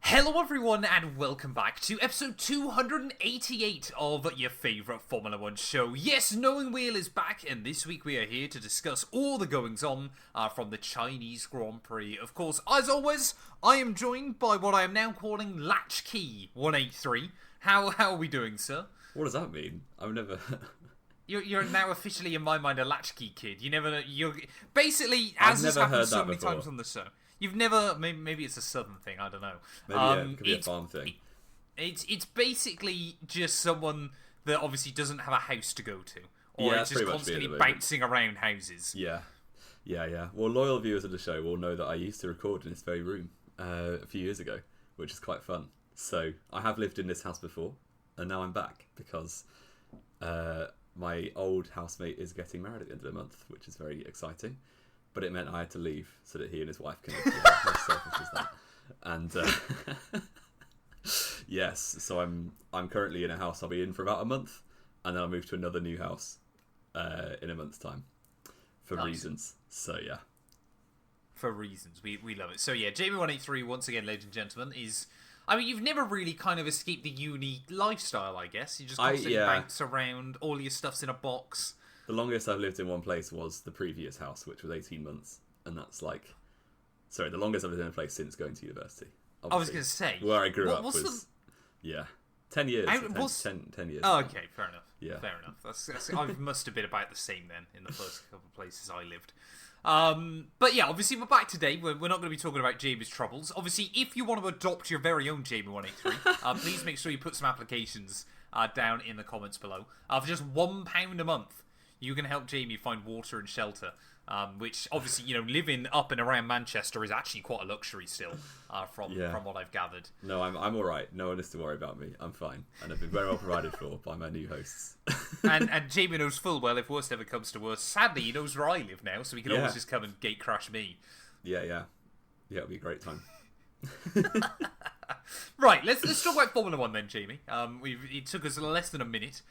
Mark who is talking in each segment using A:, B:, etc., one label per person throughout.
A: Hello everyone and welcome back to episode 288 of your favourite Formula 1 show. Yes, Knowing Wheel is back, and this week we are here to discuss all the goings-on from the Chinese Grand Prix. Of course, as always, I am joined by what I am now calling Latchkey 183. How are we doing, sir?
B: What does that mean? I've never...
A: You're now officially, in my mind, a latchkey kid. You're basically, as has happened so many times on the show. You've never, maybe it's a southern thing, I don't know.
B: Maybe it could be a farm thing.
A: It's basically just someone that obviously doesn't have a house to go to. Or it's just constantly bouncing around houses.
B: Yeah. Well, loyal viewers of the show will know that I used to record in this very room a few years ago, which is quite fun. So, I have lived in this house before, and now I'm back, because my old housemate is getting married at the end of the month, which is very exciting. But it meant I had to leave so that he and his wife can live together. How selfish is that? And yes, so I'm currently in a house I'll be in for about a month, and then I'll move to another new house in a month's time for reasons. So yeah,
A: for reasons we love it. So yeah, Jamie183 once again, ladies and gentlemen, is. I mean, you've never really kind of escaped the uni lifestyle, I guess. You just constantly bounce around, all your stuff's in a box.
B: The longest I've lived in one place was the previous house, which was 18 months. And that's like... Sorry, the longest I've lived in a place since going to university. Obviously.
A: I was going to say...
B: Where I grew up was... Yeah. 10 years. 10 years.
A: Oh, okay, fair enough.
B: Yeah.
A: Fair enough. I must have been about the same then in the first couple of places I lived. But yeah, obviously we're back today. We're not going to be talking about Jamie's troubles. Obviously, if you want to adopt your very own Jamie183, please make sure you put some applications down in the comments below. For just £1 a month, you can help Jamie find water and shelter, which obviously, living up and around Manchester is actually quite a luxury still, from what I've gathered.
B: No, I'm all right. No one is to worry about me. I'm fine, and I've been very well provided for by my new hosts.
A: and Jamie knows full well if worst ever comes to worst. Sadly, he knows where I live now, so he can always just come and gate crash me.
B: Yeah, it'll be a great time.
A: Right, let's talk about Formula 1 then, Jamie. It took us less than a minute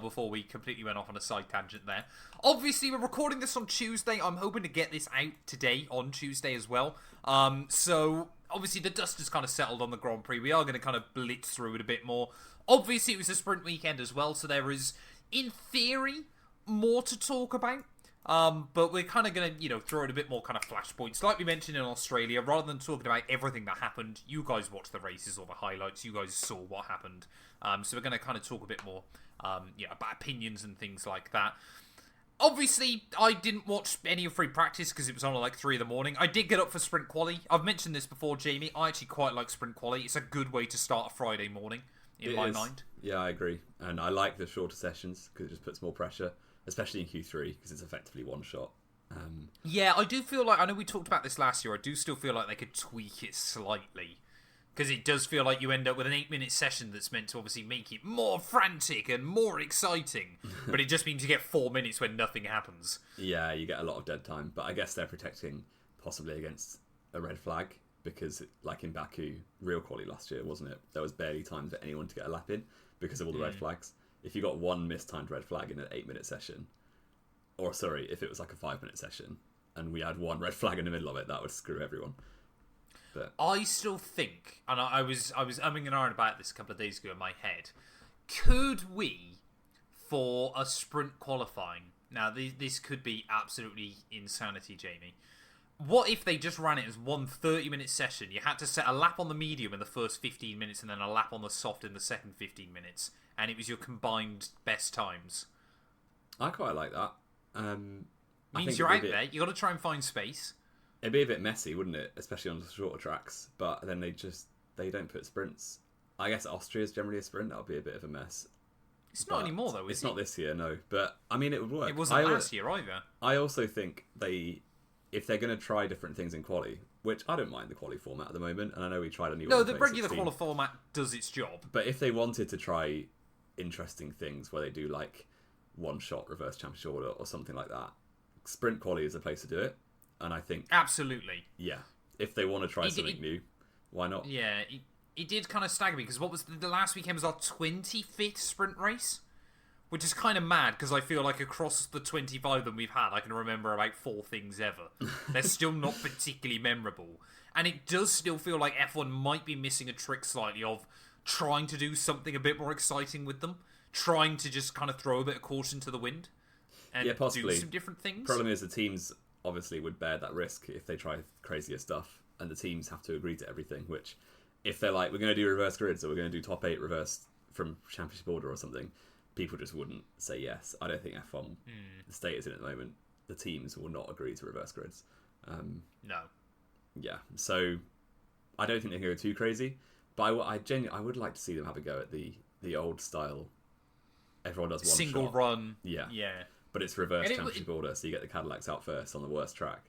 A: before we completely went off on a side tangent there. Obviously, we're recording this on Tuesday. I'm hoping to get this out today on Tuesday as well. So, obviously, the dust has kind of settled on the Grand Prix. We are going to kind of blitz through it a bit more. Obviously, it was a sprint weekend as well, so there is, in theory, more to talk about. But we're kind of going to, throw in a bit more kind of flashpoints. Like we mentioned in Australia, rather than talking about everything that happened, you guys watched the races or the highlights. You guys saw what happened. So we're going to kind of talk a bit more, about opinions and things like that. Obviously, I didn't watch any of free practice because it was on at like 3 in the morning. I did get up for sprint quali. I've mentioned this before, Jamie. I actually quite like sprint quali. It's a good way to start a Friday morning, in my mind.
B: Yeah, I agree. And I like the shorter sessions because it just puts more pressure. Especially in Q3, because it's effectively one shot.
A: Yeah, I do feel like... I know we talked about this last year. I do still feel like they could tweak it slightly. Because it does feel like you end up with an 8-minute session that's meant to obviously make it more frantic and more exciting. But it just means you get 4 minutes when nothing happens.
B: Yeah, you get a lot of dead time. But I guess they're protecting possibly against a red flag. Because, like in Baku, real quality last year, wasn't it? There was barely time for anyone to get a lap in because of all the red flags. If you got one mistimed red flag in an 8-minute session, or sorry, if it was like a 5-minute session, and we had one red flag in the middle of it, that would screw everyone. But
A: I still think, and I was umming and ahhing about this a couple of days ago in my head, could we, for a sprint qualifying, now this could be absolutely insanity, Jamie, what if they just ran it as one 30-minute session? You had to set a lap on the medium in the first 15 minutes and then a lap on the soft in the second 15 minutes. And it was your combined best times.
B: I quite like that.
A: Means you're out there. You got to try and find space.
B: It'd be a bit messy, wouldn't it? Especially on the shorter tracks. But then they don't put sprints. I guess Austria's generally a sprint. That'll be a bit of a mess.
A: It's not anymore, though, is it?
B: It's not this year, no. But I mean, it would work.
A: It wasn't last year either.
B: I also think if they're going to try different things in quali, which I don't mind the quali format at the moment, and I know we tried a new one.
A: No, the regular quali format does its job.
B: But if they wanted to try interesting things where they do like one shot reverse championship order or something like that, sprint quali is the place to do it. And I think
A: absolutely,
B: yeah, if they want to try something new, why not?
A: Yeah, it did kind of stagger me because what was the last weekend was our 25th sprint race, Which is kind of mad, because I feel like across the 25 that we've had, I can remember about 4 things ever. They're still not particularly memorable. And it does still feel like F1 might be missing a trick slightly of trying to do something a bit more exciting with them. Trying to just kind of throw a bit of caution to the wind. And
B: possibly.
A: do some different things.
B: Problem is the teams obviously would bear that risk if they try crazier stuff. And the teams have to agree to everything, which, if they're like, we're going to do reverse grids, or we're going to do top 8 reverse from championship order or something, people just wouldn't say yes. I don't think F1, the state is in at the moment, the teams will not agree to reverse grids.
A: No.
B: Yeah, so I don't think they can go too crazy, but I would like to see them have a go at the old style. Everyone does one
A: single
B: shot.
A: run.
B: Yeah.
A: Yeah.
B: But it's reverse championship order, so you get the Cadillacs out first on the worst track.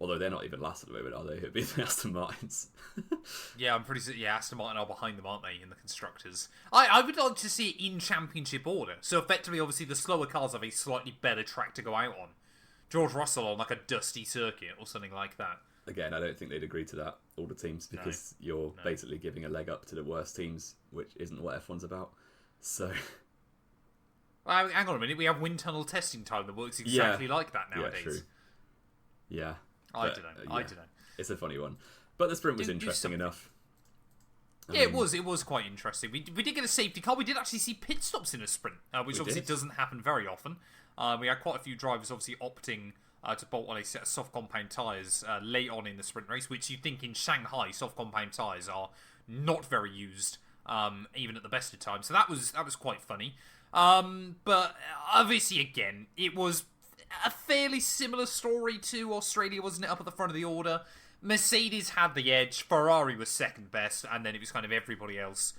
B: Although they're not even last at the moment, are they? It'd be the Aston Martins.
A: Yeah, I'm pretty sure. Yeah, Aston Martin are behind them, aren't they, in the constructors? I would like to see it in championship order. So effectively, obviously, the slower cars have a slightly better track to go out on. George Russell on like a dusty circuit or something like that.
B: Again, I don't think they'd agree to that, all the teams, because you're basically giving a leg up to the worst teams, which isn't what F1's about. So...
A: Well, hang on a minute, we have wind tunnel testing time that works exactly like that nowadays.
B: Yeah, true. Yeah.
A: I don't know.
B: It's a funny one. But the sprint was interesting enough.
A: It was quite interesting. We did get a safety car. We did actually see pit stops in a sprint, which obviously doesn't happen very often. We had quite a few drivers obviously opting to bolt on a set of soft compound tyres late on in the sprint race, which you think in Shanghai, soft compound tyres are not very used, even at the best of times. So that was quite funny. But obviously, again, it was a fairly similar story to Australia, wasn't it? Up at the front of the order, Mercedes had the edge, Ferrari was second best, and then it was kind of everybody else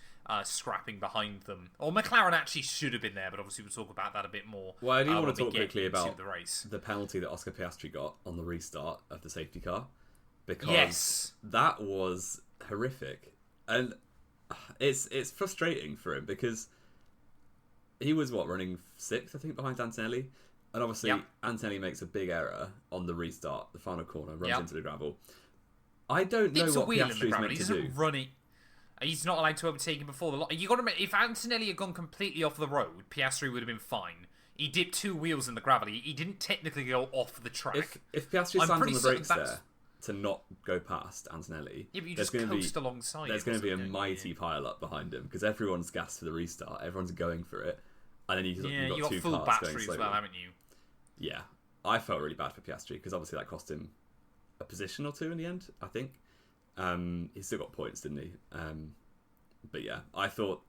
A: scrapping behind them. Or McLaren actually should have been there, but obviously we'll talk about that a bit more.
B: Well, I do want to talk quickly about
A: the race.
B: The penalty that Oscar Piastri got on the restart of the safety car, because that was horrific, and it's frustrating for him because he was running 6th, I think, behind Antonelli. And obviously, Antonelli makes a big error on the restart, the final corner, runs into the gravel. I don't know what Piastri's meant to do.
A: He's not allowed to overtake him before the line. You got to admit, if Antonelli had gone completely off the road, Piastri would have been fine. He dipped 2 wheels in the gravel. He didn't technically go off the track.
B: If Piastri stands on the brakes there to not go past Antonelli,
A: but you just coast alongside.
B: There's going to be a mighty pile up behind him because everyone's gassed for the restart. Everyone's going for it, and then you've got 2
A: full
B: cars
A: battery
B: going slowly.
A: as well, haven't you?
B: Yeah, I felt really bad for Piastri because obviously that cost him a position or 2 in the end, I think. He still got points, didn't he? But yeah, I thought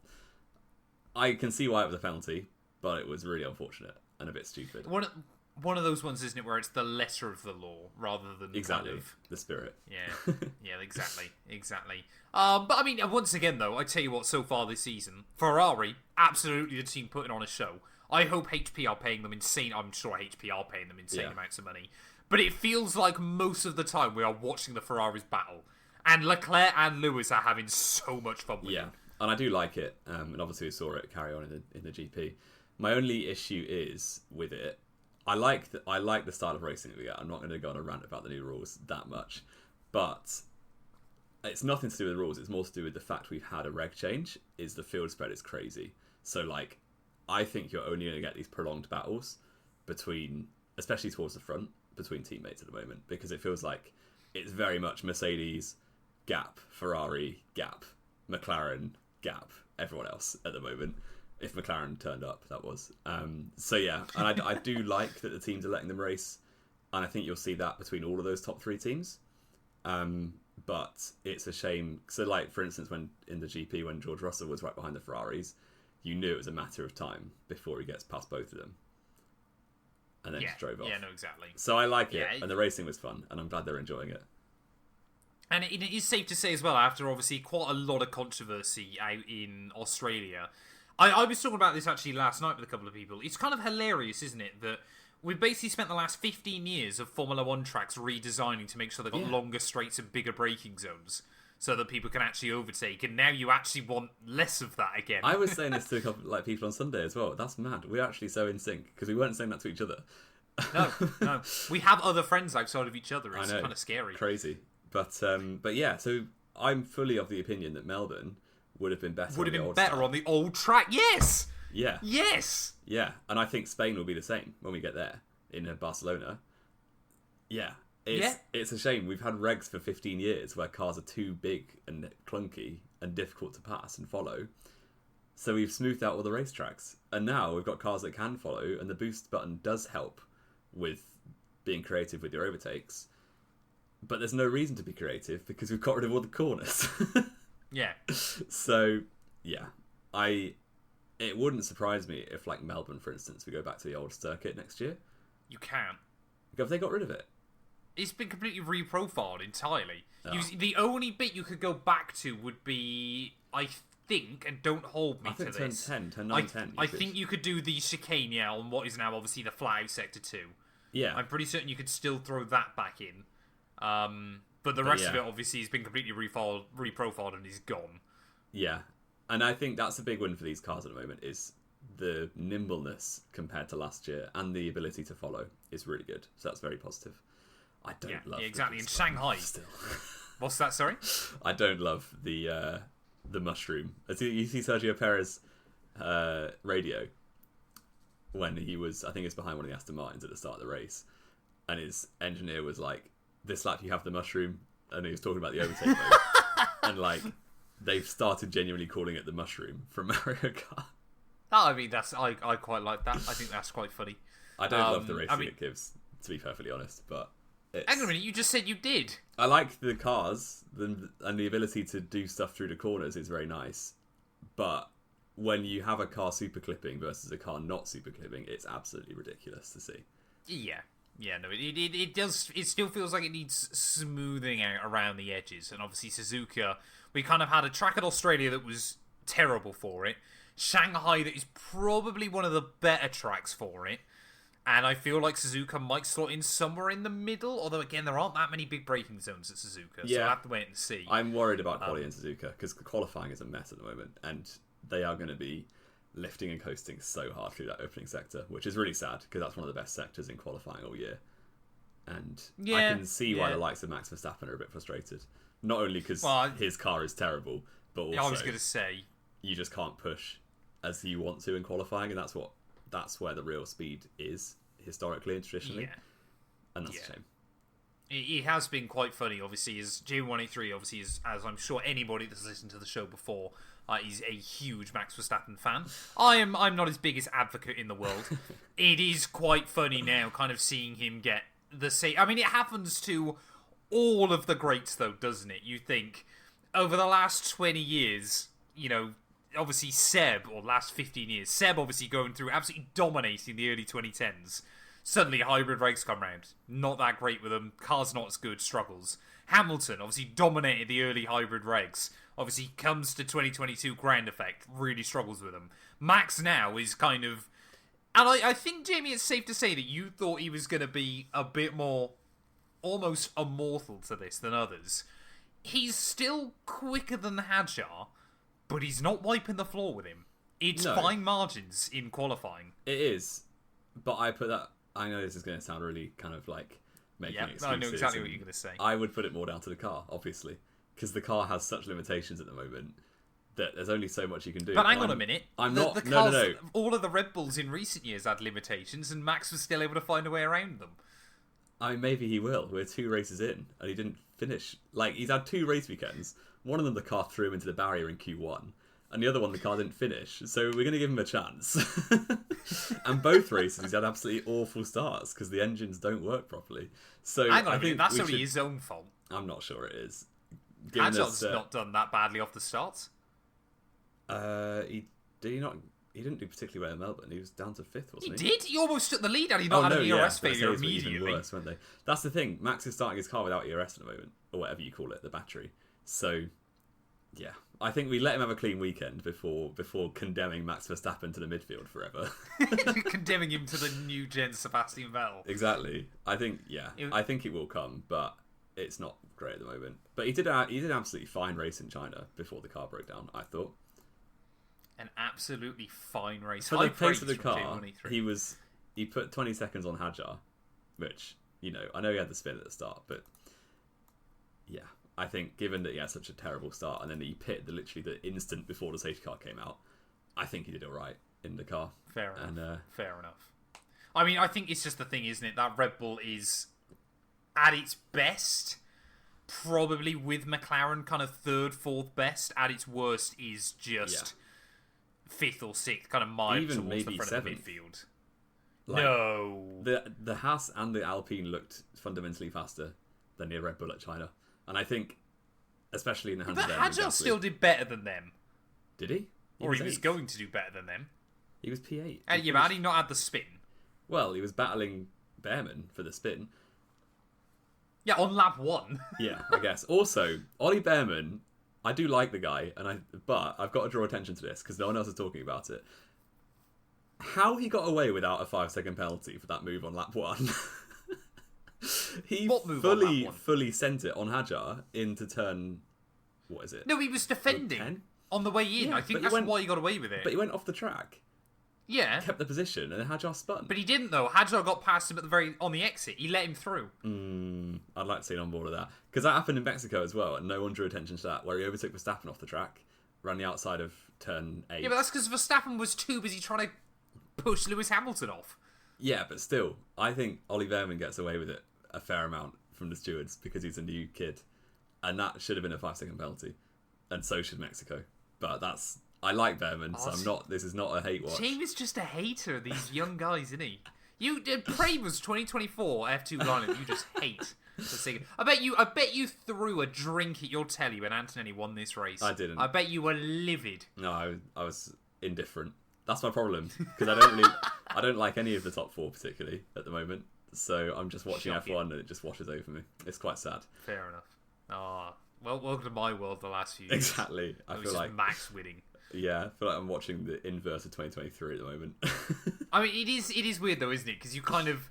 B: I can see why it was a penalty, but it was really unfortunate and a bit stupid.
A: One of those ones, isn't it, where it's the letter of the law rather than
B: exactly
A: kind of
B: the spirit.
A: Yeah, exactly. But I mean, once again, though, I tell you what, so far this season, Ferrari absolutely the team putting on a show. I hope HP are paying them insane. I'm sure HP are paying them insane amounts of money. But it feels like most of the time we are watching the Ferraris battle. And Leclerc and Lewis are having so much fun with it.
B: And I do like it. And obviously we saw it carry on in the GP. My only issue is with it, I like the style of racing that we get. I'm not going to go on a rant about the new rules that much. But it's nothing to do with the rules. It's more to do with the fact we've had a reg change. Is the field spread is crazy. So I think you're only going to get these prolonged battles between, especially towards the front, between teammates at the moment, because it feels like it's very much Mercedes, gap, Ferrari, gap, McLaren, gap, everyone else at the moment. If McLaren turned up, that was. So yeah, and I do like that the teams are letting them race, and I think you'll see that between all of those top 3 teams. But it's a shame. So for instance, when in the GP, when George Russell was right behind the Ferraris, you knew it was a matter of time before he gets past both of them. And then just drove off.
A: Yeah, no, exactly.
B: So I like it, and the racing was fun, and I'm glad they're enjoying it.
A: And it is safe to say as well, after obviously quite a lot of controversy out in Australia, I was talking about this actually last night with a couple of people. It's kind of hilarious, isn't it, that we've basically spent the last 15 years of Formula 1 tracks redesigning to make sure they've got longer straights and bigger braking zones, so that people can actually overtake, and now you actually want less of that again.
B: I was saying this to a couple people on Sunday as well. That's mad. We're actually so in sync, because we weren't saying that to each other.
A: No. We have other friends outside of each other. It's kind of scary.
B: Crazy. But yeah, so I'm fully of the opinion that Melbourne would have been better.
A: Would have been better on the old track. Yes.
B: Yeah.
A: Yes.
B: Yeah, and I think Spain will be the same when we get there in Barcelona. Yeah. It's a shame. We've had regs for 15 years where cars are too big and clunky and difficult to pass and follow. So we've smoothed out all the racetracks. And now we've got cars that can follow, and the boost button does help with being creative with your overtakes. But there's no reason to be creative because we've got rid of all the corners.
A: Yeah.
B: So, yeah. It wouldn't surprise me if, like Melbourne, for instance, we go back to the old circuit next year.
A: You can.
B: Have they got rid of it?
A: It's been completely reprofiled entirely.
B: Oh.
A: The only bit you could go back to would be, I think, and don't hold me to this.
B: Turn 10.
A: I think you could do the chicane, on what is now obviously the flag sector 2.
B: Yeah.
A: I'm pretty certain you could still throw that back in. But the rest of it, obviously, has been completely reprofiled and is gone.
B: Yeah. And I think that's a big win for these cars at the moment, is the nimbleness compared to last year and the ability to follow is really good. So that's very positive. I don't love
A: exactly. In Shanghai.
B: Still.
A: What's that, sorry?
B: I don't love the mushroom. You see Sergio Perez radio when he was, I think it's behind one of the Aston Martins at the start of the race, and his engineer was like, "This lap you have the mushroom," and he was talking about the overtake mode, and like they've started genuinely calling it the mushroom from Mario Kart.
A: Oh, I mean, I quite like that. I think that's quite funny.
B: I don't love the racing it gives, to be perfectly honest, but
A: hang on a minute, you just said you did.
B: I like the cars, and the ability to do stuff through the corners is very nice. But when you have a car super clipping versus a car not super clipping, it's absolutely ridiculous to see.
A: Yeah, no, it does. It still feels like it needs smoothing out around the edges, and obviously Suzuka, we kind of had a track at Australia that was terrible for it. Shanghai, that is probably one of the better tracks for it. And I feel like Suzuka might slot in somewhere in the middle, although again, there aren't that many big braking zones at Suzuka, so I'll have to wait and see.
B: I'm worried about quality in Suzuka, because qualifying is a mess at the moment, and they are going to be lifting and coasting so hard through that opening sector, which is really sad, because that's one of the best sectors in qualifying all year. And I can see why the likes of Max Verstappen are a bit frustrated. Not only because his car is terrible, but also
A: I was going to say,
B: you just can't push as you want to in qualifying, and that's where the real speed is historically and traditionally, and that's a shame.
A: It has been quite funny, obviously, as J183, obviously, as I'm sure anybody that's listened to the show before is a huge Max Verstappen fan. I'm not his biggest advocate in the world. It is quite funny now, kind of seeing him get the same. I mean, it happens to all of the greats, though, doesn't it? You think over the last 20 years, obviously Seb, or last 15 years, Seb obviously going through absolutely dominating the early 2010s. Suddenly hybrid regs come round. Not that great with them. Car's not as good. Struggles. Hamilton obviously dominated the early hybrid regs. Obviously comes to 2022 ground effect. Really struggles with them. Max now is kind of... And I think, Jamie, it's safe to say that you thought he was going to be a bit more almost immortal to this than others. He's still quicker than Hadjar, but he's not wiping the floor with him. It's fine margins in qualifying.
B: It is. But I know this is going to sound really kind of like making excuses.
A: I know exactly what you're going to say.
B: I would put it more down to the car, obviously, because the car has such limitations at the moment that there's only so much you can do.
A: But hang on a minute.
B: No.
A: All of the Red Bulls in recent years had limitations, and Max was still able to find a way around them.
B: I mean, maybe he will. We're 2 races in, and he didn't finish. Like, he's had 2 race weekends. One of them, the car threw him into the barrier in Q1. And the other one, the car didn't finish. So we're going to give him a chance. And both races, he's had absolutely awful starts because the engines don't work properly. So
A: hang on a minute, that's only his own fault.
B: I'm not sure it is.
A: Hadjar's not done that badly off the start.
B: He didn't do particularly well in Melbourne. He was down to 5th, wasn't he?
A: He did? He almost took the lead and he not had an ERS failure immediately.
B: Even worse, weren't they? That's the thing. Max is starting his car without ERS at the moment, or whatever you call it, the battery. So, yeah. I think we let him have a clean weekend before condemning Max Verstappen to the midfield forever.
A: Condemning him to the new gen Sebastian Vettel.
B: Exactly. I think it will come, but it's not great at the moment. But he did absolutely fine race in China before the car broke down, I thought.
A: An absolutely fine race.
B: For the pace of the car, he put 20 seconds on Hadjar, which, I know he had the spin at the start, but yeah. I think given that he had such a terrible start and then he pitted literally the instant before the safety car came out, I think he did all right in the car.
A: Fair enough. Fair enough. I mean, I think it's just the thing, isn't it? That Red Bull is at its best, probably with McLaren kind of third, fourth best. At its worst is just fifth or sixth, kind of miles
B: even
A: towards
B: maybe
A: the front
B: seventh.
A: of the midfield.
B: Like,
A: no.
B: The Haas and the Alpine looked fundamentally faster than the Red Bull at China. And I think, especially in the hands of them...
A: But Hadjar still did better than them.
B: Did he?
A: Or he was going to do better than them.
B: He was P8.
A: Yeah, but had he not had the spin?
B: Well, he was battling Behrman for the spin.
A: Yeah, on lap 1.
B: Yeah, I guess. Also, Ollie Behrman, I do like the guy, but I've got to draw attention to this because no one else is talking about it. How he got away without a 5-second penalty for that move on lap 1? He fully sent it on Hadjar into turn... What is it?
A: No, he was defending on the way in.
B: Yeah,
A: I think that's why he got away with it.
B: But he went off the track.
A: Yeah.
B: Kept the position, and then Hadjar spun.
A: But he didn't, though. Hadjar got past him on the exit. He let him through.
B: I'd like to see him on board of that. Because that happened in Mexico as well, and no one drew attention to that, where he overtook Verstappen off the track, ran the outside of turn 8.
A: Yeah, but that's because Verstappen was too busy trying to push Lewis Hamilton off.
B: Yeah, but still, I think Ollie Behrman gets away with it a fair amount from the stewards because he's a new kid. And that should have been a 5-second penalty. And so should Mexico. But I like Behrman, so this is not a hate watch.
A: James is just a hater of these young guys, isn't he? Prama's 2024 F2 lineup you just hate. I bet you threw a drink at your telly when Antonelli won this race.
B: I didn't.
A: I bet you were livid.
B: No, I was indifferent. That's my problem because I don't like any of the top 4 particularly at the moment. So I'm just watching F1 and it just washes over me. It's quite sad.
A: Fair enough. Well, welcome to my world the last few years.
B: Exactly. I feel like
A: Max winning.
B: Yeah, I feel like I'm watching the inverse of 2023 at the moment.
A: I mean, it is weird though, isn't it? Because you kind of...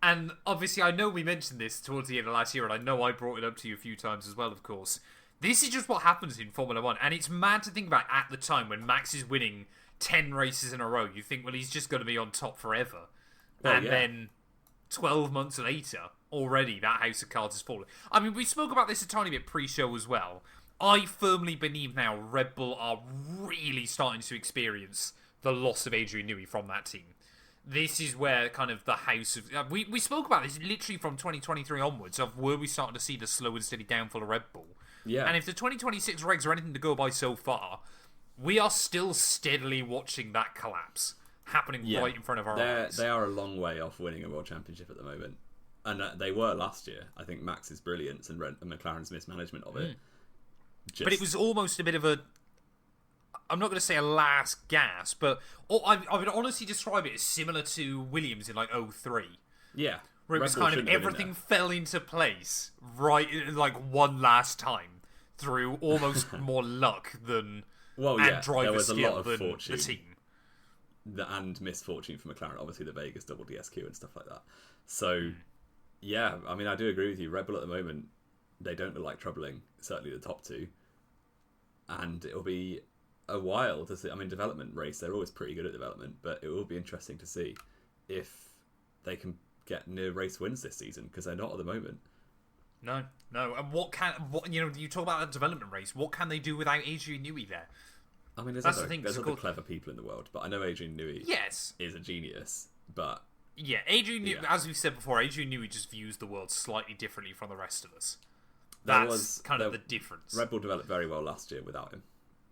A: And obviously, I know we mentioned this towards the end of last year, and I know I brought it up to you a few times as well, of course. This is just what happens in Formula 1, and it's mad to think about at the time when Max is winning 10 races in a row. You think, well, he's just going to be on top forever. Then 12 months later, already that house of cards has fallen. I mean, we spoke about this a tiny bit pre-show as well. I firmly believe now Red Bull are really starting to experience the loss of Adrian Newey from that team. This is where kind of the house of... we spoke about this literally from 2023 onwards, of where we starting to see the slow and steady downfall of Red Bull.
B: Yeah.
A: And if the 2026 regs are anything to go by so far, we are still steadily watching that collapse happening right in front of our eyes.
B: They are a long way off winning a world championship at the moment. And they were last year. I think Max's brilliance and McLaren's mismanagement of it.
A: But it was almost a bit of a... I'm not going to say a last gasp, but I would honestly describe it as similar to Williams in like 03.
B: Yeah.
A: Where it was kind of everything fell into place right like one last time through almost more luck than driver skill than fortune, the team.
B: And misfortune for McLaren, obviously the Vegas double DSQ and stuff like that. So, yeah, I mean, I do agree with you. Red Bull at the moment, they don't look like troubling, certainly the top 2. And it'll be a while to see. I mean, development race, they're always pretty good at development, but it will be interesting to see if they can get near race wins this season, because they're not at the moment.
A: No. And you talk about that development race, what can they do without Adrian Newey there?
B: I mean, there's other clever people in the world, but I know Adrian Newey is a genius, but...
A: Yeah, Adrian Newey, as we've said before, Adrian Newey just views the world slightly differently from the rest of us. That's kind of the difference.
B: Red Bull developed very well last year without him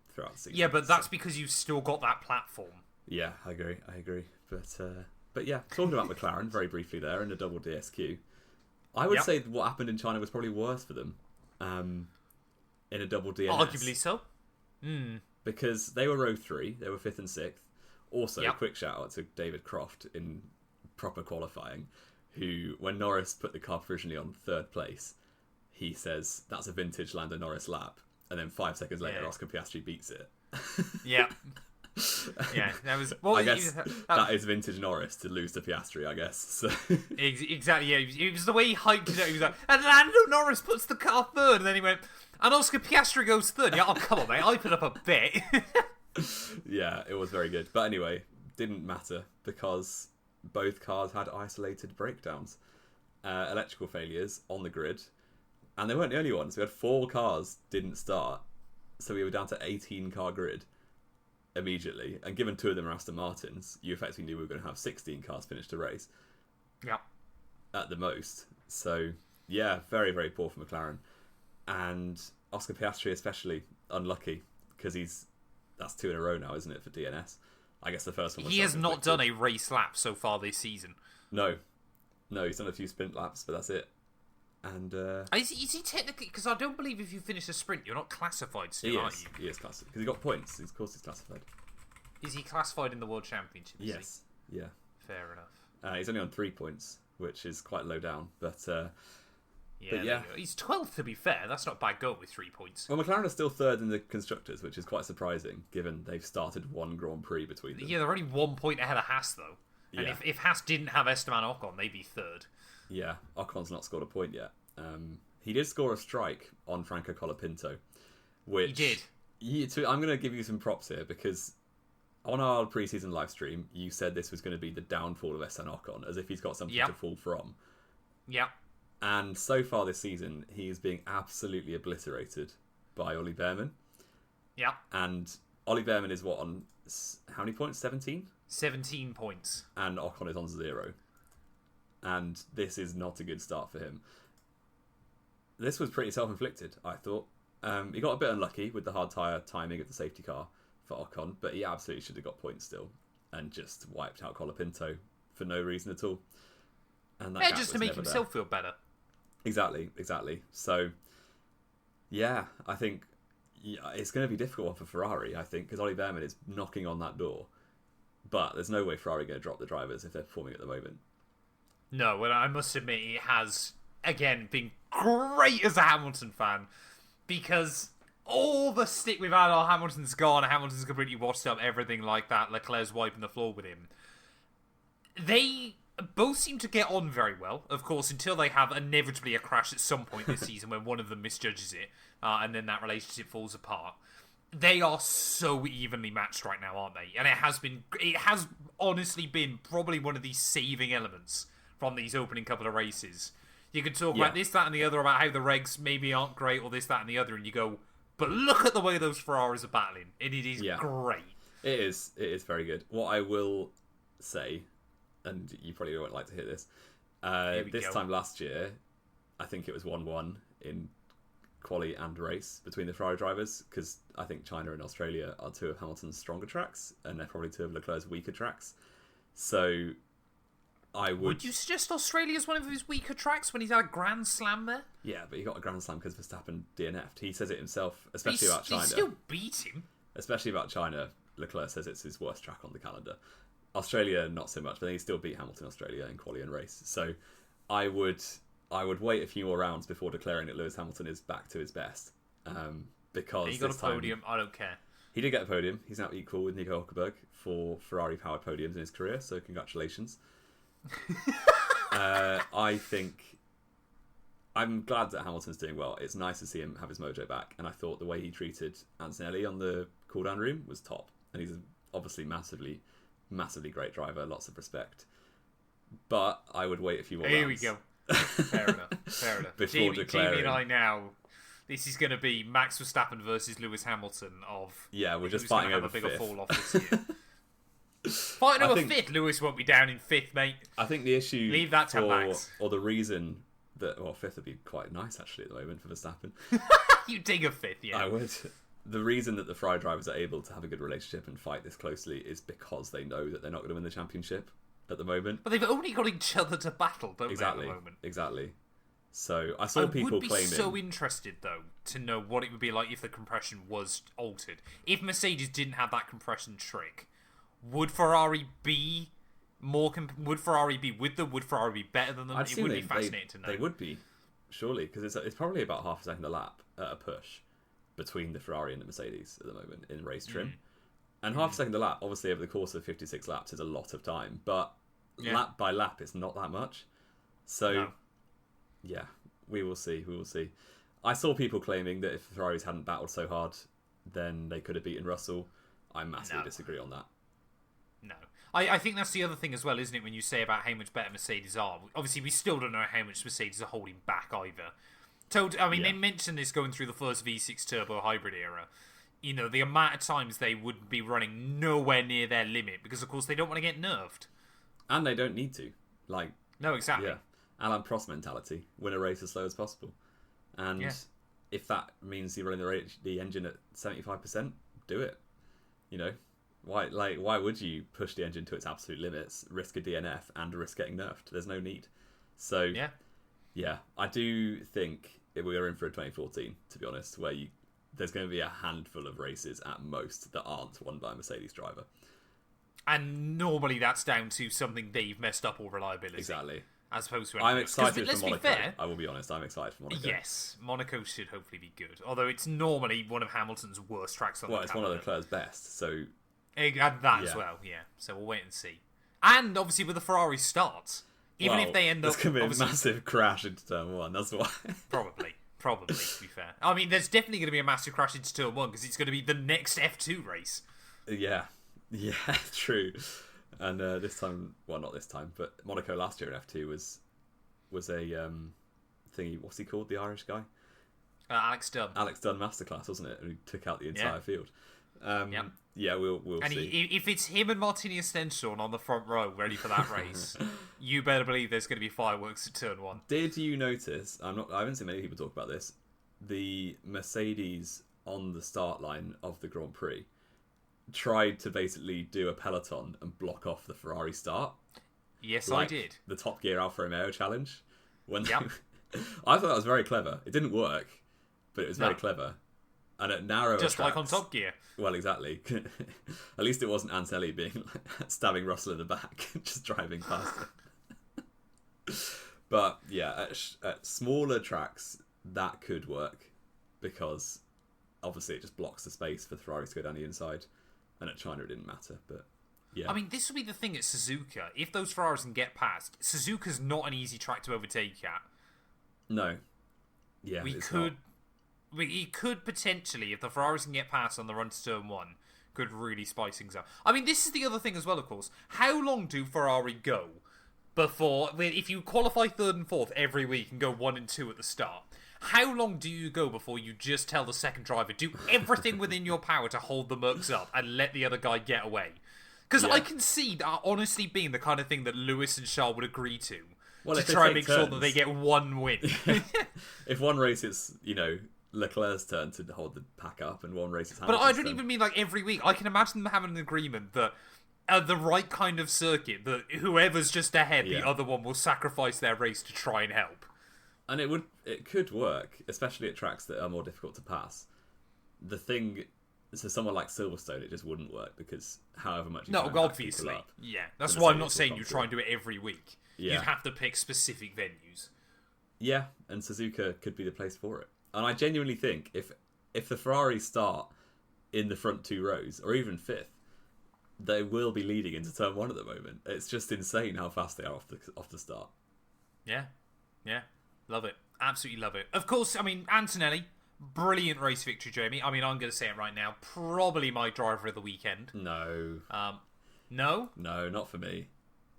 B: throughout the season.
A: Yeah, but that's because you've still got that platform.
B: Yeah, I agree. But yeah, talking about McLaren very briefly there in the double DSQ, I would say what happened in China was probably worse for them in a double DNS.
A: Arguably so.
B: Because they were row 3, they were 5th and 6th. Also, quick shout out to David Croft in proper qualifying, who, when Norris put the car provisionally on 3rd place, he says, that's a vintage Lando Norris lap. And then 5 seconds later, Oscar Piastri beats it.
A: Yeah. Yeah, that was... Well,
B: I guess that is vintage Norris to lose to Piastri, I guess. So.
A: Exactly, yeah. It was the way he hyped it out. He was like, and Lando Norris puts the car 3rd. And then he went, and Oscar Piastri goes 3rd. Yeah, oh, come on, mate. I put up a bit.
B: Yeah, it was very good. But anyway, didn't matter because both cars had isolated breakdowns. Electrical failures on the grid. And they weren't the only ones. We had 4 cars didn't start, so we were down to 18 car grid immediately. And given 2 of them are Aston Martins, you effectively knew we were going to have 16 cars finish the race.
A: Yeah.
B: At the most. So, yeah, very, very poor for McLaren. And Oscar Piastri especially unlucky, because that's 2 in a row now, isn't it, for DNS? I guess the first one was...
A: He has not done a race lap so far this season.
B: No, he's done a few sprint laps, but that's it. And
A: is he technically... Because I don't believe if you finish a sprint, you're not classified still, are you?
B: He is classified. Because he got points. Of course he's classified.
A: Is he classified in the World Championship?
B: Yes. Yeah.
A: Fair enough.
B: He's only on 3 points, which is quite low down. But
A: yeah. He's 12th, to be fair. That's not a bad goal with 3 points.
B: Well, McLaren are still 3rd in the Constructors, which is quite surprising, given they've started 1 Grand Prix between them.
A: Yeah, they're only 1 point ahead of Haas, though. And if Haas didn't have Esteban Ocon, they'd be 3rd.
B: Yeah, Ocon's not scored a point yet. He did score a strike on Franco Colapinto, which...
A: He did.
B: I'm going to give you some props here, because on our pre-season live stream, you said this was going to be the downfall of Esteban Ocon, as if he's got something to fall from.
A: Yeah.
B: And so far this season, he is being absolutely obliterated by Ollie Behrman.
A: Yeah.
B: And Ollie Behrman is on how many points? 17?
A: 17 points.
B: And Ocon is on 0. And this is not a good start for him. This was pretty self-inflicted, I thought. He got a bit unlucky with the hard tyre timing of the safety car for Ocon, but he absolutely should have got points still. And just wiped out Colapinto for no reason at all. And that
A: just to make himself feel better.
B: Exactly. So, yeah, I think it's going to be a difficult one for Ferrari, I think, because Ollie Behrman is knocking on that door. But there's no way Ferrari are going to drop the drivers if they're performing at the moment.
A: No, and I must admit, it has, again, been great as a Hamilton fan, because all the stick we've had on Hamilton's gone, Hamilton's completely washed up, everything like that, Leclerc's wiping the floor with him. They both seem to get on very well, of course, until they have inevitably a crash at some point this season when one of them misjudges it, and then that relationship falls apart. They are so evenly matched right now, aren't they? And it has honestly been probably one of the saving elements from these opening couple of races. You can talk about this, that, and the other, about how the regs maybe aren't great, or this, that, and the other, and you go, but look at the way those Ferraris are battling, and it is great.
B: It is very good. What I will say, and you probably won't like to hear this, this time last year, I think it was 1-1 in quali and race between the Ferrari drivers, because I think China and Australia are 2 of Hamilton's stronger tracks, and they're probably 2 of Leclerc's weaker tracks. So Would
A: you suggest Australia's one of his weaker tracks when he's had a Grand Slam there?
B: Yeah, but he got a Grand Slam because Verstappen DNF'd. He says it himself, especially about China.
A: He still beat him.
B: Especially about China, Leclerc says it's his worst track on the calendar. Australia, not so much, but he still beat Hamilton Australia in quali and race. So I would wait a few more rounds before declaring that Lewis Hamilton is back to his best. Because
A: he got a podium, I don't care. He
B: did get a podium. He's now equal with Nico Hülkenberg for Ferrari-powered podiums in his career, so congratulations. I think I'm glad that Hamilton's doing well. It's nice to see him have his mojo back, and I thought the way he treated Antonelli on the cool-down room was top. And he's obviously massively great driver, lots of respect. But I would wait a few more rounds.
A: Here we go. Fair enough.
B: Before declaring.
A: Jamie and I now, this is going to be Max Verstappen versus Lewis Hamilton of...
B: Yeah, we're just fighting over
A: a bigger
B: fifth.
A: fall off this year. Fighting over fifth, Lewis won't be down in fifth, mate.
B: I think the issue...
A: Leave that to Max.
B: Or the reason that... Well, fifth would be quite nice, actually, at the moment for Verstappen.
A: You dig a fifth, yeah.
B: I would. The reason that the Ferrari drivers are able to have a good relationship and fight this closely is because they know that they're not going to win the championship at the moment.
A: But they've only got each other to battle, don't they, at the moment?
B: Exactly. So I saw people claiming... I would be
A: so interested, though, to know what it would be like if the compression was altered. If Mercedes didn't have that compression trick, would Ferrari be more... would Ferrari be with them? Would Ferrari be better than them? It would be fascinating to know.
B: They would be, surely, because it's probably about half a second a lap at a push between the Ferrari and the Mercedes at the moment in race trim. And half a second a lap, obviously, over the course of 56 laps is a lot of time, but lap by lap, it's not that much. So, yeah, we will see. I saw people claiming that if the Ferraris hadn't battled so hard, then they could have beaten Russell. I massively disagree on that.
A: No. I think that's the other thing as well, isn't it, when you say about how much better Mercedes are. Obviously, we still don't know how much Mercedes are holding back either. I mean,
B: Yeah.
A: they mentioned this going through the first V6 turbo hybrid era. You know, the amount of times they would be running nowhere near their limit because, of course, they don't want to get nerfed.
B: And they don't need to. Like,
A: No, exactly.
B: yeah, Alan Prost mentality: win a race as slow as possible. And
A: Yeah.
B: if that means you're running the engine at 75%, do it. You know, why would you push the engine to its absolute limits, risk a DNF, and risk getting nerfed? There's no need. So yeah, I do think we are in for a 2014, to be honest, where there's going to be a handful of races at most that aren't won by a Mercedes driver.
A: And normally that's down to something they've messed up or reliability.
B: Exactly.
A: As opposed to
B: I'm excited for
A: let's
B: Monaco.
A: be fair,
B: I will be honest, I'm excited for Monaco.
A: yes, Monaco should hopefully be good. Although it's normally one of Hamilton's worst tracks on the
B: Well, it's one of Leclerc's best, so...
A: And that as well, yeah. So we'll wait and see. And obviously with the Ferrari start, even if they end up...
B: There's going to be a massive crash into Turn 1, that's why.
A: Probably, to be fair. I mean, there's definitely going to be a massive crash into Turn 1 because it's going to be the next F2 race.
B: Yeah, true. And this time, well, not this time, but Monaco last year in F2 was a thingy. What's he called? The Irish guy?
A: Alex Dunn.
B: Alex Dunn masterclass, wasn't it? Who took out the entire field.
A: Yep.
B: Yeah, we'll
A: and
B: see.
A: If it's him and Martini Estenson on the front row ready for that race, you better believe there's going to be fireworks at Turn 1.
B: Did you notice? I haven't seen many people talk about this. The Mercedes on the start line of the Grand Prix tried to basically do a peloton and block off the Ferrari start.
A: Yes, I did.
B: The Top Gear Alfa Romeo challenge.
A: Yep.
B: I thought that was very clever. It didn't work, but it was very clever. And at narrower
A: just
B: tracks,
A: like on Top Gear.
B: Well, exactly. At least it wasn't Anselli being stabbing Russell in the back, just driving past him. But yeah, at smaller tracks that could work because obviously it just blocks the space for Ferrari to go down the inside. And at China it didn't matter, but yeah.
A: I mean, this will be the thing at Suzuka. If those Ferraris can get past, Suzuka's not an easy track to overtake at.
B: No. Yeah,
A: He could potentially, if the Ferraris can get past on the run to Turn 1, could really spice things up. I mean, this is the other thing as well, of course. How long do Ferrari go before... If you qualify 3rd and 4th every week and go 1 and 2 at the start, how long do you go before you just tell the second driver, do everything within your power to hold the Mercs up and let the other guy get away? Because I can see that honestly being the kind of thing that Lewis and Charles would agree to try and make sure that they get one win.
B: If one race it's, Leclerc's turn to hold the pack up and one race is
A: But
B: Hamilton's
A: I don't even mean like every week. I can imagine them having an agreement that the right kind of circuit, that whoever's just ahead, the other one will sacrifice their race to try and help.
B: And it could work, especially at tracks that are more difficult to pass. The thing, so someone like Silverstone, it just wouldn't work because however much you try and back people up,
A: That's why I'm not saying you try and do it every week.
B: Yeah.
A: You'd have to pick specific venues.
B: Yeah, and Suzuka could be the place for it. And I genuinely think if the Ferrari start in the front 2 rows, or even 5th, they will be leading into Turn 1 at the moment. It's just insane how fast they are off the start.
A: Yeah. Love it. Absolutely love it. Of course, I mean, Antonelli, brilliant race victory, Jamie. I mean, I'm going to say it right now. Probably my driver of the weekend.
B: No.
A: No?
B: No, not for me.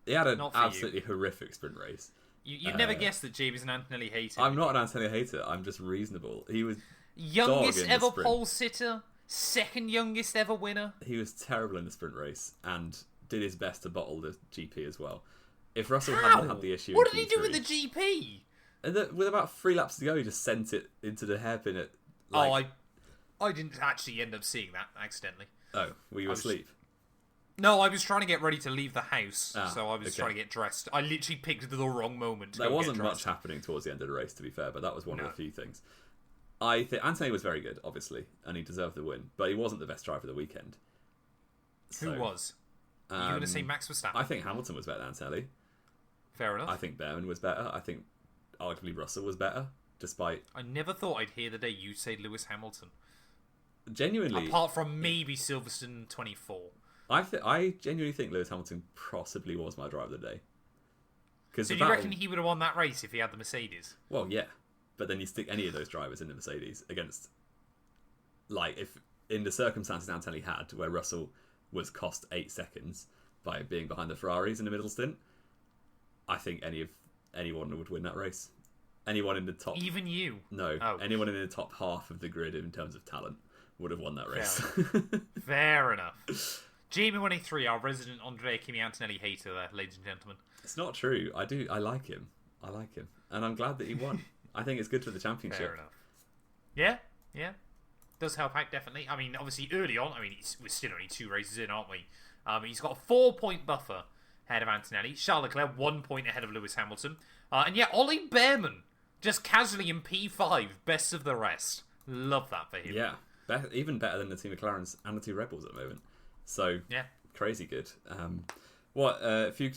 B: He had an absolutely horrific sprint race.
A: You'd never guess that Jamie's an Antonelli hater.
B: I'm not an Antonelli hater. I'm just reasonable. He was
A: youngest ever pole sitter, second youngest ever winner.
B: He was terrible in the sprint race and did his best to bottle the GP as well. If Russell hadn't had the issue,
A: what did he do with the GP?
B: And with about 3 laps to go, he just sent it into the hairpin at.
A: I didn't actually end up seeing that accidentally.
B: Oh, were you asleep?
A: No, I was trying to get ready to leave the house, so I was trying to get dressed. I literally picked the wrong moment to
B: There
A: go
B: wasn't
A: get dressed.
B: much happening towards the end of the race, to be fair, but that was one of the few things. I think Anthony was very good, obviously, and he deserved the win, but he wasn't the best driver of the weekend.
A: Who was? Are you going to say Max Verstappen?
B: I think Hamilton was better than Antonelli.
A: Fair enough.
B: I think Behrman was better. I think arguably Russell was better, despite...
A: I never thought I'd hear the day you say Lewis Hamilton.
B: Genuinely...
A: Apart from maybe Silverstone 24.
B: I genuinely think Lewis Hamilton possibly was my driver of the day.
A: So do you reckon he would have won that race if he had the Mercedes?
B: Well, yeah. But then you stick any of those drivers in the Mercedes against... if in the circumstances Antonelli had, where Russell was cost 8 seconds by being behind the Ferraris in the middle stint, I think anyone would win that race. anyone in the top...
A: Even you?
B: No,
A: Oh.
B: anyone in the top half of the grid in terms of talent would have won that race.
A: Fair enough. Jamie183, our resident Andrea Kimi Antonelli hater there, ladies and gentlemen.
B: It's not true. I like him. And I'm glad that he won. I think it's good for the championship.
A: Fair enough. Yeah. Does help out, definitely. I mean, obviously, early on, we're still only 2 races in, aren't we? He's got a 4-point buffer ahead of Antonelli. Charles Leclerc, 1 point ahead of Lewis Hamilton. And yeah, Ollie Behrman, just casually in P5, best of the rest. Love that for him.
B: Yeah, even better than the two McLarens and the two Red Bulls at the moment. So,
A: yeah,
B: crazy good. A few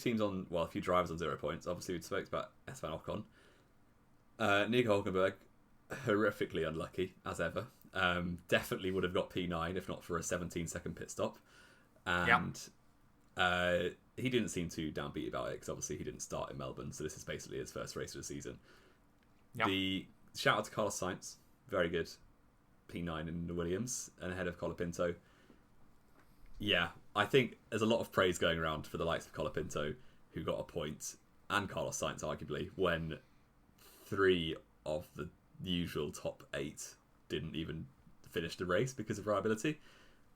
B: drivers on 0 points. Obviously, we spoke about Esteban Ocon. Nico Hülkenberg, horrifically unlucky, as ever. Definitely would have got P9 if not for a 17-second pit stop. And he didn't seem too downbeat about it because obviously he didn't start in Melbourne, so this is basically his first race of the season. Yep. The shout out to Carlos Sainz, very good. P9 in the Williams and ahead of Colapinto. Yeah, I think there's a lot of praise going around for the likes of Colapinto, who got a point, and Carlos Sainz, arguably, when 3 of the usual top 8 didn't even finish the race because of reliability.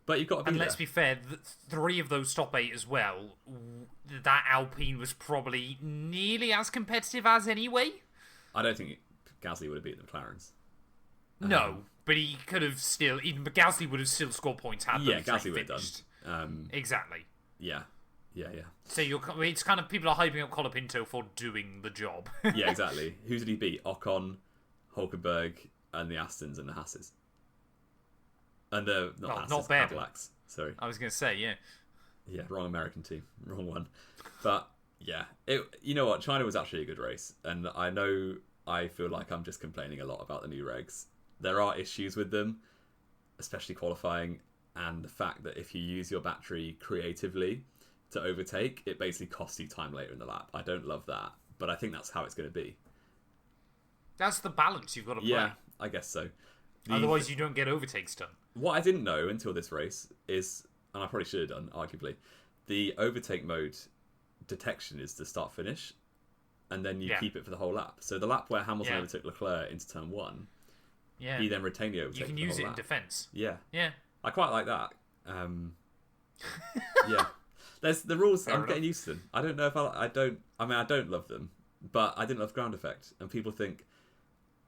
B: But you've got to be
A: And
B: there.
A: let's be fair, 3 of those top 8 as well, that Alpine was probably nearly as competitive as anyway.
B: I don't think Gasly would have beaten the McLarens.
A: No, but he could have still... Even Gasly would have still scored points had those
B: Gasly
A: 3
B: would have
A: finished.
B: done.
A: Exactly.
B: Yeah.
A: So it's kind of people are hyping up Colapinto for doing the job.
B: Yeah, exactly. Who did he beat? Ocon, Hulkenberg, and the Astons and the Hasses. And not Cadillacs. Sorry.
A: I was going to say, yeah.
B: Yeah, wrong American team. Wrong one. But, yeah. You know what? China was actually a good race. And I feel like I'm just complaining a lot about the new regs. There are issues with them, especially qualifying, and the fact that if you use your battery creatively to overtake, it basically costs you time later in the lap. I don't love that, but I think that's how it's going to be.
A: That's the balance you've got to play.
B: Yeah, I guess so.
A: Otherwise, you don't get overtakes done.
B: What I didn't know until this race is, and I probably should have done, arguably, the overtake mode detection is the start-finish, and then you keep it for the whole lap. So the lap where Hamilton overtook Leclerc into turn 1, he then retained the overtake.
A: You can use it in defence.
B: Yeah.
A: Yeah.
B: I quite like that. Yeah. There's the rules. I'm getting used to them. I don't know if I don't love them, but I didn't love ground effect, and people think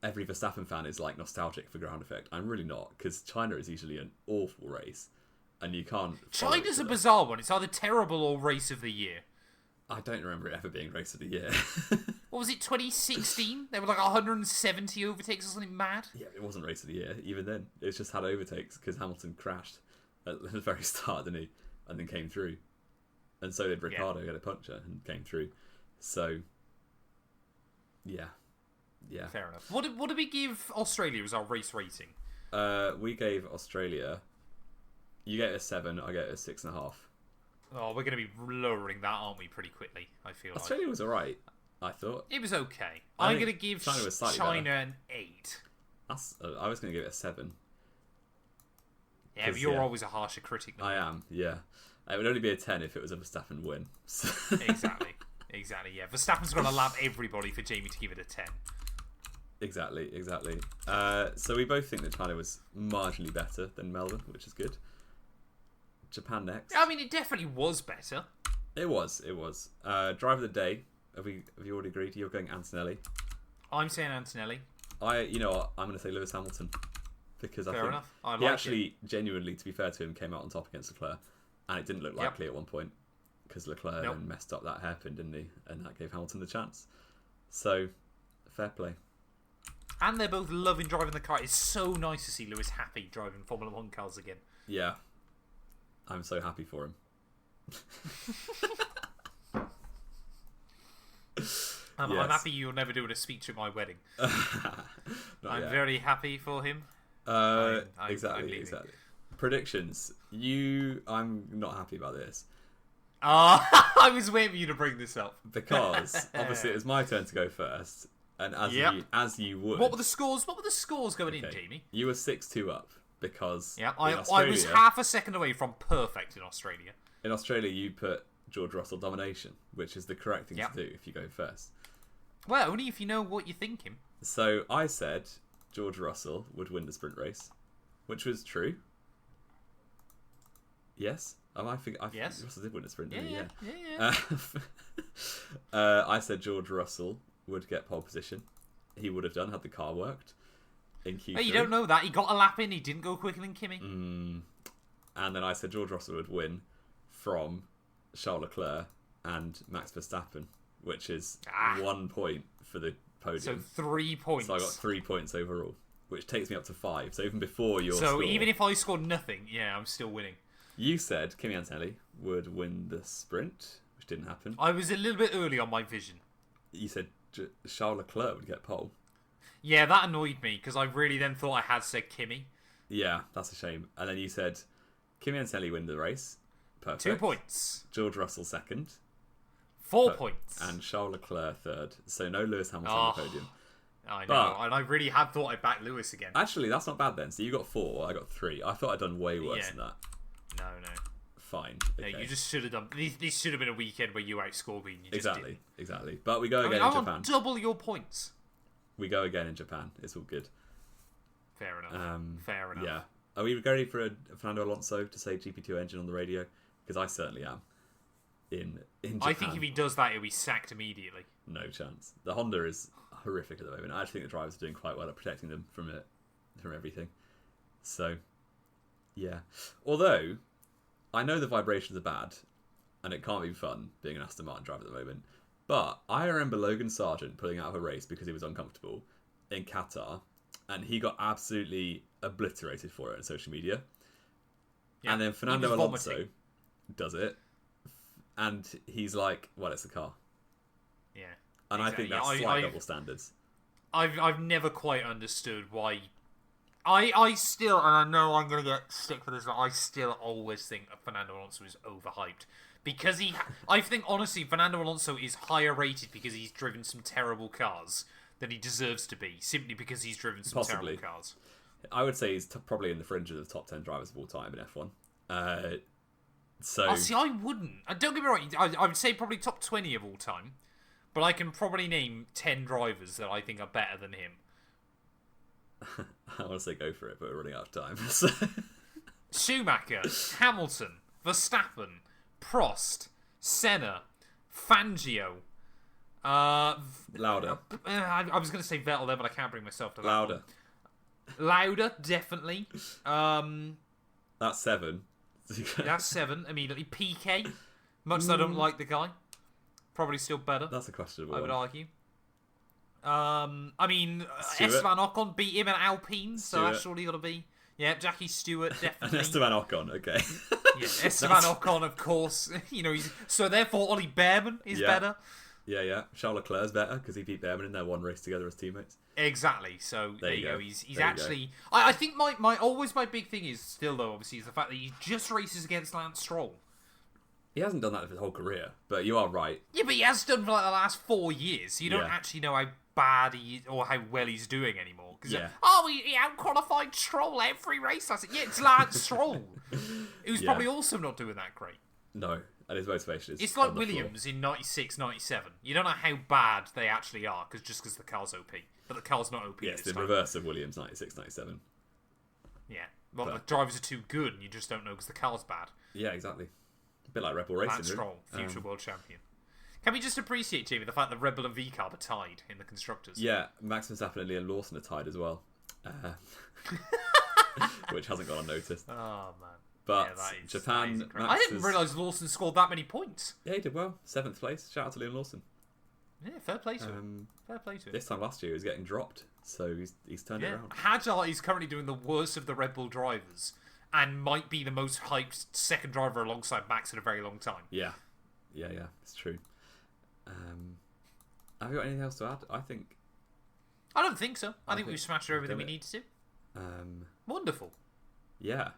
B: every Verstappen fan is like nostalgic for ground effect. I'm really not, because China is usually an awful race, and you can't.
A: China's a bizarre one. It's either terrible or race of the year.
B: I don't remember it ever being race of the year.
A: What was it, 2016? There were like 170 overtakes or something mad.
B: Yeah, it wasn't race of the year. Even then, it's just had overtakes because Hamilton crashed at the very start, didn't he? And then came through. And so did Ricciardo. He had a puncture and came through. So, yeah.
A: Fair enough. What did we give Australia as our race rating?
B: We gave Australia... You get a 7, I get a 6.5.
A: Oh, we're going to be lowering that, aren't we, pretty quickly, I feel
B: Australia was alright, I thought.
A: It was okay. I'm going to give China an 8.
B: I was going to give it a 7.
A: Yeah, but you're always a harsher critic than
B: I am, yeah. It would only be a 10 if it was a Verstappen win.
A: Exactly, yeah. Verstappen's going to lap everybody for Jamie to give it a 10.
B: Exactly. So we both think that China was marginally better than Melbourne, which is good. Japan next.
A: I mean, it definitely was better.
B: It was. Driver of the day. Have you already agreed? You're going Antonelli.
A: I'm saying Antonelli.
B: You know what? I'm going to say Lewis Hamilton, because
A: Fair enough.
B: he actually genuinely, to be fair to him, came out on top against Leclerc, and it didn't look likely at one point because Leclerc then messed up that hairpin, didn't he? And that gave Hamilton the chance. So, fair play.
A: And they're both loving driving the car. It's so nice to see Lewis happy driving Formula 1 cars again.
B: Yeah. I'm so happy for him.
A: I'm happy you're never doing a speech at my wedding. I'm very happy for him.
B: Exactly. Predictions. I'm not happy about this.
A: I was waiting for you to bring this up.
B: Because, obviously, it was my turn to go first. And as you would...
A: What were the scores going in, Jamie?
B: You were 6-2 up. Because
A: I was half a second away from perfect in Australia.
B: In Australia, you put George Russell domination, which is the correct thing to do if you go first.
A: Well, only if you know what you're thinking.
B: So I said George Russell would win the sprint race, which was true. Yes. I think
A: Yes.
B: Russell did win the sprint,
A: Yeah,
B: didn't he?
A: yeah.
B: I said George Russell would get pole position. He would have done had the car worked in Q3.
A: Hey, you don't know that. He got a lap in. He didn't go quicker than Kimi.
B: And then I said George Russell would win from Charles Leclerc and Max Verstappen, which is 1 point for the podium.
A: So 3 points.
B: So I got 3 points overall, which takes me up to 5. So even before your
A: So
B: score,
A: even if I scored nothing, yeah, I'm still winning.
B: you said Kimi Antonelli would win the sprint, which didn't happen.
A: I was a little bit early on my vision.
B: You said Charles Leclerc would get pole.
A: Yeah, that annoyed me because I really then thought I had said Kimi.
B: Yeah, that's a shame. And then you said Kimi Antonelli win the race. Perfect.
A: 2 points.
B: George Russell second.
A: 4 points.
B: And Charles Leclerc third. So no Lewis Hamilton on the podium.
A: I know, and I really had thought I'd back Lewis again.
B: Actually, that's not bad then. So you got 4, I got 3. I thought I'd done way worse than that.
A: No.
B: Fine. Okay.
A: No, you just should have done... This should have been a weekend where you outscored me and you just didn't.
B: Exactly. But we go again in
A: I'm
B: Japan.
A: on double your points.
B: We go again in Japan. It's all good.
A: Fair enough. Fair enough.
B: Yeah. Are we ready for a Fernando Alonso to say GP2 engine on the radio? Because I certainly am. In Japan.
A: I think if he does that, he'll be sacked immediately.
B: No chance. The Honda is horrific at the moment. I actually think the drivers are doing quite well at protecting them from everything. So, yeah. Although, I know the vibrations are bad, and it can't be fun being an Aston Martin driver at the moment. But I remember Logan Sargent pulling out of a race because he was uncomfortable in Qatar, and he got absolutely obliterated for it on social media. Yeah, and then Fernando Alonso does it, and he's like, well, it's a car.
A: Yeah.
B: And exactly. I think that's slight double standards.
A: I've never quite understood why... I still, and I know I'm going to get stick for this, but I still always think Fernando Alonso is overhyped. Because I think, honestly, Fernando Alonso is higher rated because he's driven some terrible cars than he deserves to be, simply because he's driven some terrible cars.
B: I would say he's probably in the fringe of the top 10 drivers of all time in F1.
A: See, I wouldn't. Don't get me wrong, I would say probably top 20 of all time, but I can probably name 10 drivers that I think are better than him.
B: I want to say go for it, but we're running out of time. So.
A: Schumacher, Hamilton, Verstappen, Prost, Senna, Fangio,
B: Lauda.
A: I was going to say Vettel then, but I can't bring myself to that.
B: Lauda,
A: definitely.
B: That's 7.
A: That's 7 immediately. PK, much as I don't like the guy, probably still better.
B: That's a questionable
A: I would
B: one.
A: argue. I mean, Esteban Ocon beat him in Alpine, so that's surely got to be. Yeah, Jackie Stewart, definitely.
B: And Esteban Ocon, okay.
A: Yeah, Esteban Ocon, of course. So therefore, Ollie Behrman is better.
B: Yeah. Charles Leclerc's better because he beat Behrman in their one race together as teammates.
A: Exactly. So there you go. He's actually.
B: Go.
A: I think my big thing is still though, obviously, is the fact that he just races against Lance Stroll.
B: He hasn't done that for his whole career, but you are right.
A: Yeah, but he has done for like the last 4 years. So you don't actually know how bad he is or how well he's doing anymore. Because he out-qualified Stroll every race. I said, yeah, it's Lance Stroll, who's probably also not doing that great.
B: No, and his motivation is.
A: It's like Williams in 96, 97. You don't know how bad they actually are because the car's OP, but the car's not OP.
B: Yeah, it's the reverse of Williams 96, 97.
A: Yeah, well, the drivers are too good, and you just don't know because the car's bad.
B: Yeah, exactly. A bit like Red Bull Racing.
A: Lance Stroll, future world champion. Can we just appreciate, Jamie, the fact that Red Bull and V-Carb are tied in the constructors?
B: Yeah, Max Verstappen and Liam Lawson are tied as well, which hasn't gone unnoticed.
A: Oh man!
B: But Japan,
A: I didn't realise Lawson scored that many points.
B: Yeah, he did well. 7th place. Shout out to Liam Lawson.
A: Yeah, fair play to him. Fair play to him.
B: This time last year he was getting dropped, so he's turned it around.
A: Hadjar is currently doing the worst of the Red Bull drivers, and might be the most hyped second driver alongside Max in a very long time.
B: Yeah, it's true. Have you got anything else to add?
A: I don't think so. I think we've smashed everything we need to. Wonderful.
B: Yeah.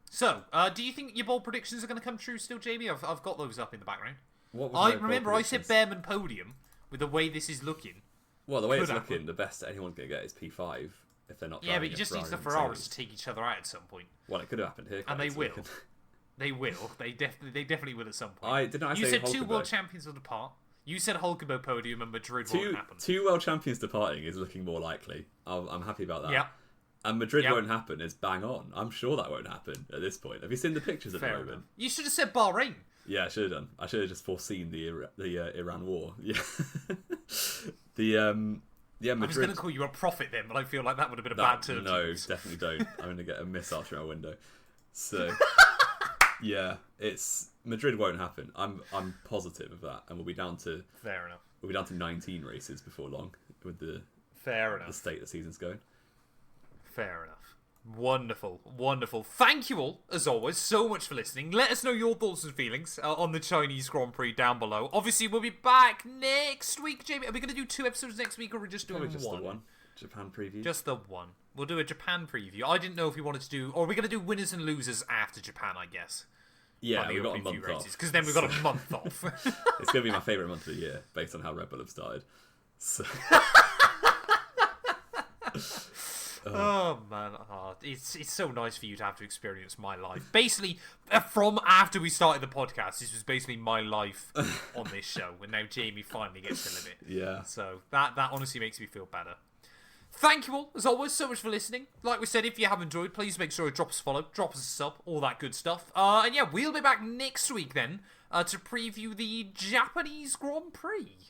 A: So, do you think your bold predictions are going to come true still, Jamie? I've got those up in the background. I said Behrman podium with the way this is looking.
B: Well, the way it's looking, the best anyone's going to get is P5 if they're not.
A: Yeah, but he just needs the Ferraris to take each other out at some point.
B: Well, it could have happened here,
A: and they will. They will. They definitely will at some point.
B: You
A: said 2 world champions would depart. You said Hulkenberg podium and Madrid won't happen.
B: Two world champions departing is looking more likely. I'm happy about that.
A: Yeah.
B: And Madrid won't happen is bang on. I'm sure that won't happen at this point. Have you seen the pictures at the moment?
A: Enough. You should have said Bahrain.
B: Yeah, I should have done. I should have just foreseen the Iran war. Yeah. Madrid.
A: I was going to call you a prophet then, but I feel like that would have been a bad term.
B: No, definitely don't. I'm going to get a missile through my window. So, yeah, Madrid won't happen. I'm positive of that, and we'll be down to
A: fair enough.
B: We'll be down to 19 races before long with the state the season's going.
A: Fair enough. Wonderful, wonderful. Thank you all, as always, so much for listening. Let us know your thoughts and feelings on the Chinese Grand Prix down below. Obviously, we'll be back next week, Jamie. Are we going to do 2 episodes next week, or are we just doing
B: Probably just
A: one?
B: The one. Japan preview.
A: Just the one. We'll do a Japan preview. I didn't know if we wanted to do... Or are we going to do winners and losers after Japan, I guess?
B: Yeah, we've got a month off.
A: Because then we've got a month off.
B: It's going to be my favourite month of the year, based on how Red Bull have started. So...
A: Oh man, it's so nice for you to have to experience my life. Basically, from after we started the podcast, this was basically my life on this show, and now Jamie finally gets to live it.
B: Yeah.
A: So that honestly makes me feel better. Thank you all, as always, so much for listening. Like we said, if you have enjoyed, please make sure to drop us a follow, drop us a sub, all that good stuff. And yeah, we'll be back next week then to preview the Japanese Grand Prix.